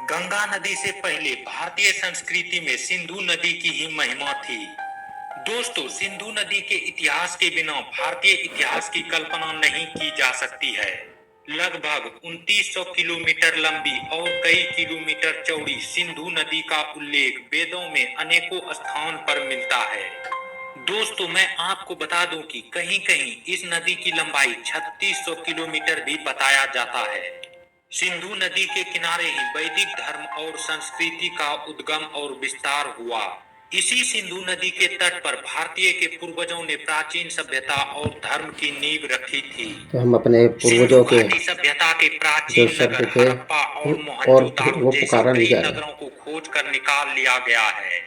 गंगा नदी से पहले भारतीय संस्कृति में सिंधु नदी की ही महिमा थी। दोस्तों, सिंधु नदी के इतिहास के बिना भारतीय इतिहास की कल्पना नहीं की जा सकती है। लगभग 2900 किलोमीटर लंबी और कई किलोमीटर चौड़ी सिंधु नदी का उल्लेख वेदों में अनेकों स्थान पर मिलता है। दोस्तों, मैं आपको बता दूं कि कहीं-कहीं इस नदी की लंबाई 3600 किलोमीटर भी बताया जाता है। सिंधु नदी के किनारे ही वैदिक धर्म और संस्कृति का उद्गम और विस्तार हुआ। इसी सिंधु नदी के तट पर भारतीय के पूर्वजों ने प्राचीन सभ्यता और धर्म की नींव रखी थी। तो हम अपने सिंधु पूर्वजों के घाटी सभ्यता के जो प्राचीन शब्द नगर थे हड़प्पा और और फिर मोहनजोदाड़ो वो जैसे पुकारा नहीं कई जा रहा है। नगरों को खोज कर निकाल लिया गया है।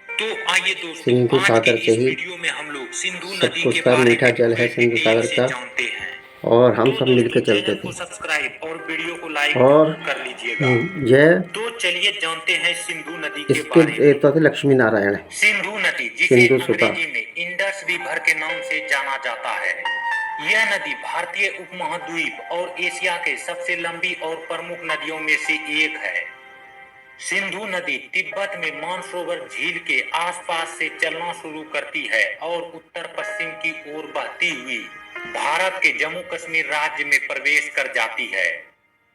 तो आइए दोस्तों, सिंधु आज के सागर से इस ही वीडियो में हम लोग सिंधु सब नदी कुछ के था। बारे मीठा में जल है पूरे सिंधु डिटेल सागर से का, जानते हैं। और हम तो सब मिलके दोस्तों, चलते चैनल थे। को सब्सक्राइब और वीडियो को लाइक और जरूर कर लीजिएगा। यह तो चलिए जानते हैं सिंधु नदी के इसके बारे में। देवता थे लक्ष्मी नारायण, सिंधु नदी, जिसे सिंधु सुता। अंग्रेजी में इंडस रिवर के नाम से जाना जाता है, यह नदी भारतीय उपमहाद्वीप और एशिया के सबसे लंबी और प्रमुख नदियों में से एक है। सिंधु नदी तिब्बत में मानसरोवर झील के आसपास से चलना शुरू करती है और उत्तर पश्चिम की ओर बहती हुई भारत के जम्मू कश्मीर राज्य में प्रवेश कर जाती है।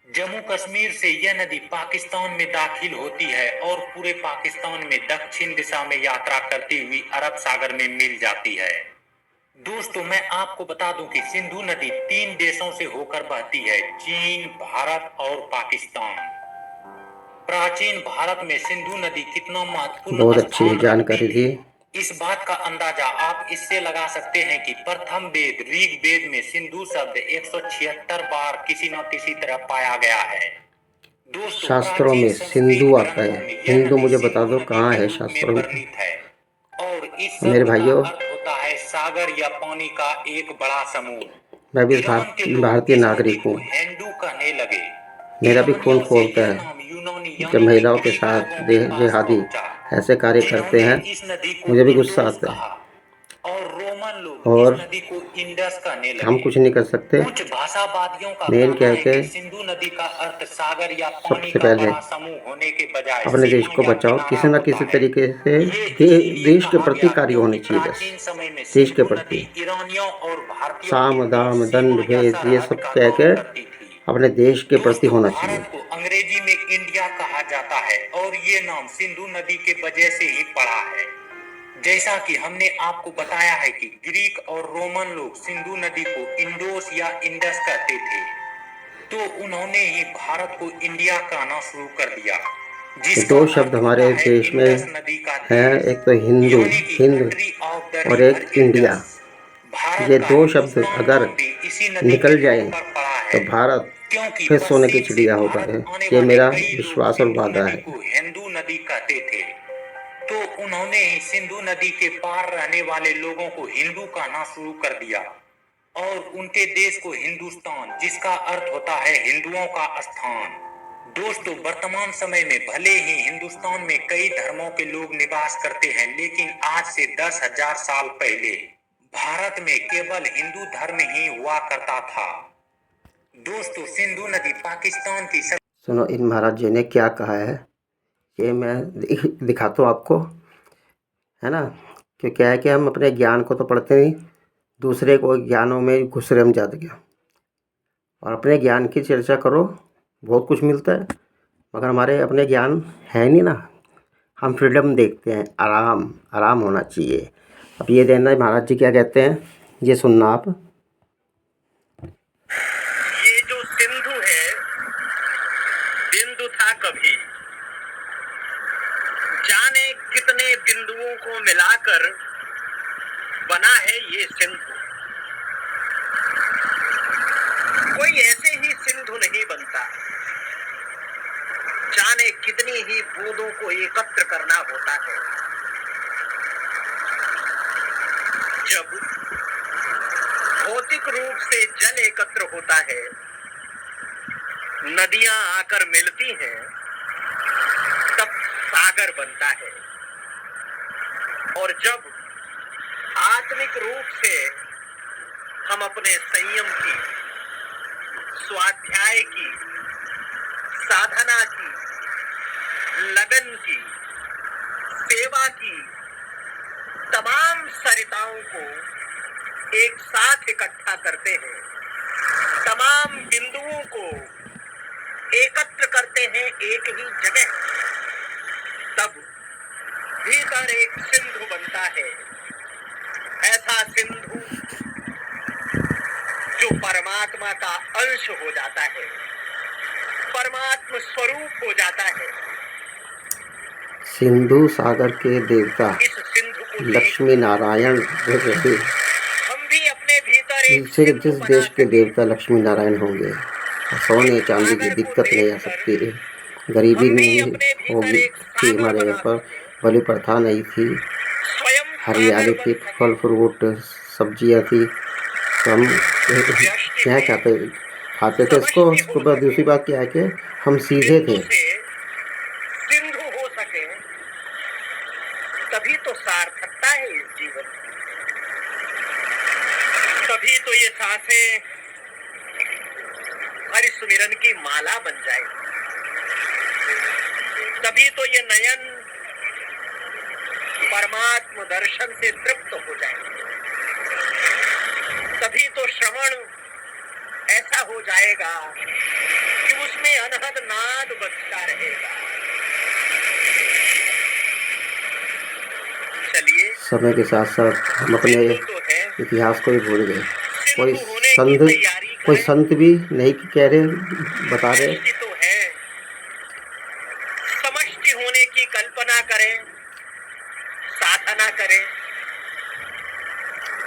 जम्मू कश्मीर से यह नदी पाकिस्तान में दाखिल होती है और पूरे पाकिस्तान में दक्षिण दिशा में यात्रा करती हुई अरब सागर में मिल जाती है। दोस्तों, मैं आपको बता दूं कि सिंधु नदी 3 देशों से होकर बहती है: चीन, भारत और पाकिस्तान। प्राचीन भारत में सिंधु नदी कितना महत्वपूर्ण बहुत अच्छी स्थान रखती जानकारी थी, थी। इस बात का अंदाजा आप इससे लगा सकते हैं कि प्रथम वेद ऋग्वेद में सिंधु शब्द 176 बार किसी न किसी तरह पाया गया है। दोस्तों, शास्त्रों प्राचीन में संस्कृत सिंधु आता ग्रंथों है। में यह हिंदू नदी मुझे बता सिंधु दो नदी कहाँ के है रूप में शास्त्रों में। वर्णित है और इस मेरे शब्द का भाइयों, अर्थ होता है सागर या पानी का एक बड़ा समूह। मैं भी ईरान के लोग भारतीय इस नदी नागरिक को हूँ। हेंडू कहने लगे। मेरा भी खून ईरानियों से खौलता यह है नाम यूनानी जब यानी कि महिलाओं के ग्रीक साथ लोगों के पास जिहादी पहुंचा, ऐसे कार्य करते जिन्होंने हैं। इस नदी को मुझे भी गुस्सा इंडोस आता है कहा और रोमन लोग इस और नदी को इंडस कहने हम लगे। कुछ नहीं कर सकते। कुछ भाषावादियों का मेन कहना क्या है है कि कि सिंधु नदी का अर्थ सागर या पानी सबसे का पहले बड़ा समूह होने के बजाय अपने देश सीमा को या बचाओ। किनारा किसी न होता किसी है। तरीके से ये इसीलिए देश के कहा प्रति गया कार्य होनी क्योंकि चाहिए। बस प्राचीन समय में देश के सिंधु नदी प्रति ईरानियों और भारतीयों के साम बीच दाम सीमा दंड या भेद ये सरहद सब का कह काम के करती थी। अपने देश के प्रति दोस्तों, होना चाहिए। भारत को अंग्रेजी में इंडिया कहा जाता है और ये नाम सिंधु नदी के वजह से ही पड़ा है। जैसा कि हमने आपको बताया है कि ग्रीक और रोमन लोग सिंधु नदी को इंडोस या इंडस कहते थे, तो उन्होंने ही भारत को इंडिया कहना शुरू कर दिया, ये जिसका दो शब्द अर्थ होता हमारे है देश में इंडस नदी का हैं, देश, एक तो हिंदू यानी कि हिंद कंट्री ऑफ द और रिवर एक इंडिया। इंडस। भारत ये का दो शब्द हिंदुस्तान अगर नाम भी इसी नदी के निकल नाम जाए पर पड़ा तो है, भारत क्योंकि फिर सोने की पश्चिम से चिड़िया होगा। भारत आने ये वाले मेरा कई लोग विश्वास और सिंधु वादा नदी है। को हिंदू नदी कहते थे, तो उन्होंने ही सिंधु नदी के पार रहने वाले लोगों को हिंदू कहना शुरू कर दिया और उनके देश को हिंदुस्तान, जिसका अर्थ होता है हिंदुओं का स्थान। दोस्तों, वर्तमान समय में भले ही हिंदुस्तान में कई धर्मों के लोग निवास करते हैं, लेकिन आज से 10,000 साल पहले भारत में केवल हिंदू धर्म ही हुआ करता था। दोस्तों, सिंधु नदी पाकिस्तान की सुनो, इन महाराज जी ने क्या कहा है, ये मैं दिखाता हूँ आपको, है ना। क्यों क्या है कि हम अपने ज्ञान को तो पढ़ते नहीं, दूसरे को ज्ञानों में घुस रहे हम ज़्यादा ज्ञान। और अपने ज्ञान की चर्चा करो, बहुत कुछ मिलता है, मगर हमारे अपने ज्ञान है नहीं ना। हम फ्रीडम देखते हैं, आराम आराम होना चाहिए। अब ये देखना महाराज जी क्या कहते हैं, ये सुनना आप। ये जो सिंधु है, बिंदु था कभी, जाने कितने बिंदुओं को मिलाकर बना है ये सिंधु। कोई ऐसे ही सिंधु नहीं बनता, जाने कितनी ही बूंदों को एकत्र करना होता है। जब भौतिक रूप से जल एकत्र होता है, नदियां आकर मिलती हैं, तब सागर बनता है। और जब आत्मिक रूप से हम अपने संयम की, स्वाध्याय की, साधना की लगन की, सेवा की तमाम सरिताओं को एक साथ इकट्ठा करते हैं, तमाम बिंदुओं को एकत्र करते हैं एक ही जगह, तब भीतर एक सिंधु बनता है। ऐसा सिंधु जो परमात्मा का अंश हो जाता है, परमात्मा स्वरूप हो जाता है। सिंधु सागर के देवता इस सिंधु को लक्ष्मी नारायण रहे। हम भी अपने भीतर एक जिस देश के देवता लक्ष्मी नारायण होंगे, सोने चांदी की दिक्कत नहीं आ सकती, गरीबी नहीं होगी थी, हमारे यहाँ पर बलि प्रथा नहीं थी, हरियाली थी, फल फ्रूट सब्जियाँ थी, तो हम क्या खाते थे इसको। उसके बाद दूसरी बात क्या है कि हम सीधे थे। सिंधु हो सके तभी तो सार्थकता है इस जीवन की, तभी तो ये सांसें हरि सुमिरन की माला बन जाएगी, तभी तो ये नयन परमात्म दर्शन से तृप्त हो जाएंगे, तभी तो श्रवण ऐसा हो जाएगा कि उसमें अनहद नाद बजता रहेगा। चलिए, समय के साथ साथ हम अपने इतिहास को भी भूल गए। कोई संत भी नहीं कह रहे, बता रहे तो है, समष्टि होने की कल्पना करें, साधना करें।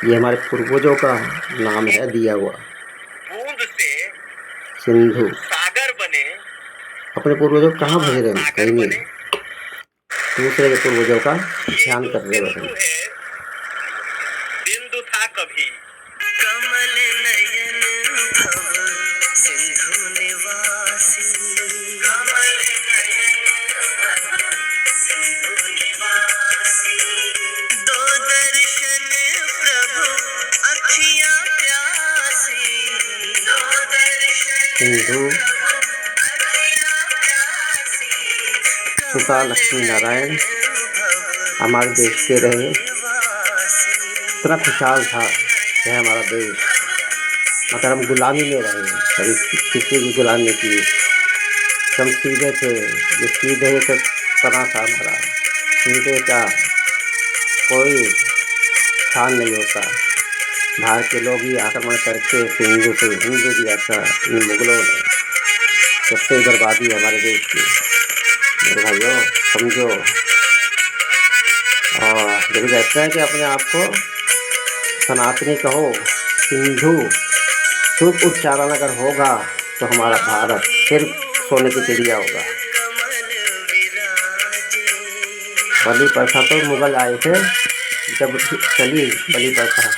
ये हमारे पूर्वजों का नाम है दिया हुआ, बूंद से सिंधु। सागर बने, अपने पूर्वजों कहाँ भज रहे हैं? कहीं नहीं, दूसरे के पूर्वजों का ध्यान कर रहे हैं। बिंदु था कभी कमल नयन भव सिंधु निवासी, कमल नयन भव सिंधु निवासी, दो दर्शन प्रभु अखियां प्यासी, दो दर्शन सिंधु पिता लक्ष्मी नारायण हमारे देश के रहे। इतना खुशहाल था यह हमारा देश, मगर हम गुलामी में रहे, कभी किसी की गुलामी नहीं की। हम सीधे थे, ये सीधे एक तरह था हमारा, सीधे का कोई स्थान नहीं होता। बाहर के लोग ही आक्रमण करके सिंधु से हिंदू दिया था इन मुगलों ने। सबसे बर्बादी हमारे देश की, मेरे भाइयों समझो। और जब कहते हैं कि अपने आप को सनातनी कहो, सिंधु शुभ उच्चारण अगर होगा तो हमारा भारत फिर सोने की चिड़िया होगा। बलि प्रथा तो मुगल आए थे जब चली बलि प्रथा।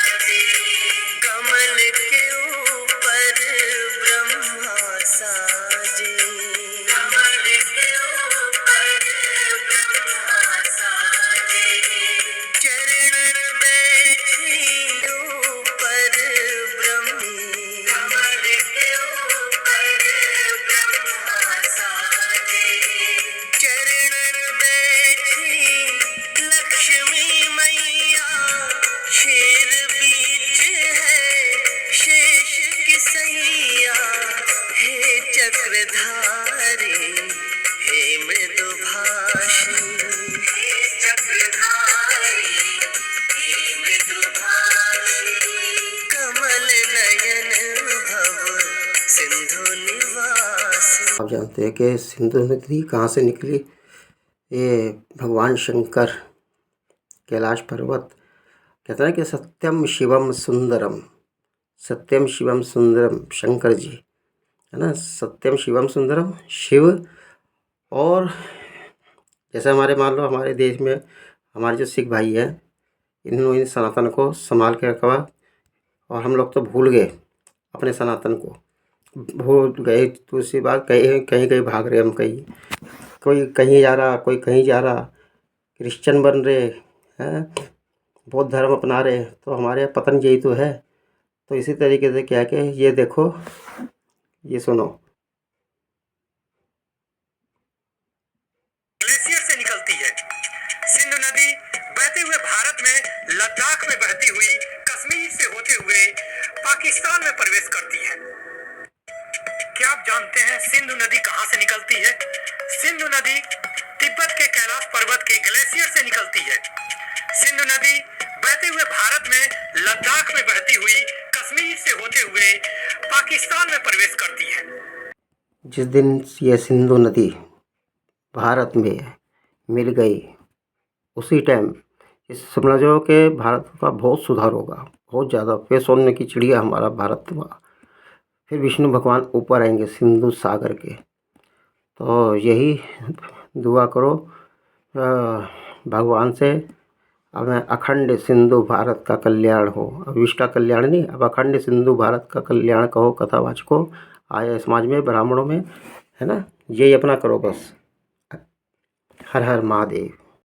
आप जानते हैं कि सिंधु नदी कहाँ से निकली? ये भगवान शंकर कैलाश पर्वत कहते हैं कि सत्यम शिवम सुंदरम, सत्यम शिवम सुंदरम शंकर जी है ना। सत्यम शिवम सुंदरम शिव। और जैसे हमारे मान लो हमारे देश में हमारे जो सिख भाई हैं, इन्होंने सनातन को संभाल के रखा, और हम लोग तो भूल गए अपने सनातन को, भूल गए। दूसरी बात कहीं कहीं कहीं भाग रहे हम, कहीं कोई कहीं जा रहा, कोई कहीं जा रहा, क्रिश्चियन बन रहे हैं, बौद्ध धर्म अपना रहे, तो हमारे पतन यही तो है। तो इसी तरीके से क्या कि ये देखो, ये सुनो। निकलती है। सिंधु नदी बहते हुए भारत में लद्दाख में बहती हुई कश्मीर से होते हुए पाकिस्तान में प्रवेश करती है। क्या आप जानते हैं सिंधु नदी कहां से निकलती है? सिंधु नदी तिब्बत के कैलाश पर्वत के ग्लेशियर से निकलती है। सिंधु नदी बहते हुए भारत में लद्दाख में बहती हुई कश्मीर से होते हुए पाकिस्तान में प्रवेश करती है। जिस दिन ये सिंधु नदी भारत में मिल गई उसी टाइम इस समझो कि भारत का बहुत सुधार होगा, बहुत ज़्यादा। फिर सोने की चिड़िया हमारा भारत हुआ। फिर विष्णु भगवान ऊपर आएंगे सिंधु सागर के। तो यही दुआ करो भगवान से, अब अखंड सिंधु भारत का कल्याण हो। अब विश्व का कल्याण नहीं, अब अखंड सिंधु भारत का कल्याण कहो कथावाचकों, आर्य समाज में, ब्राह्मणों में, है ना। यही अपना करो बस। हर हर महादेव।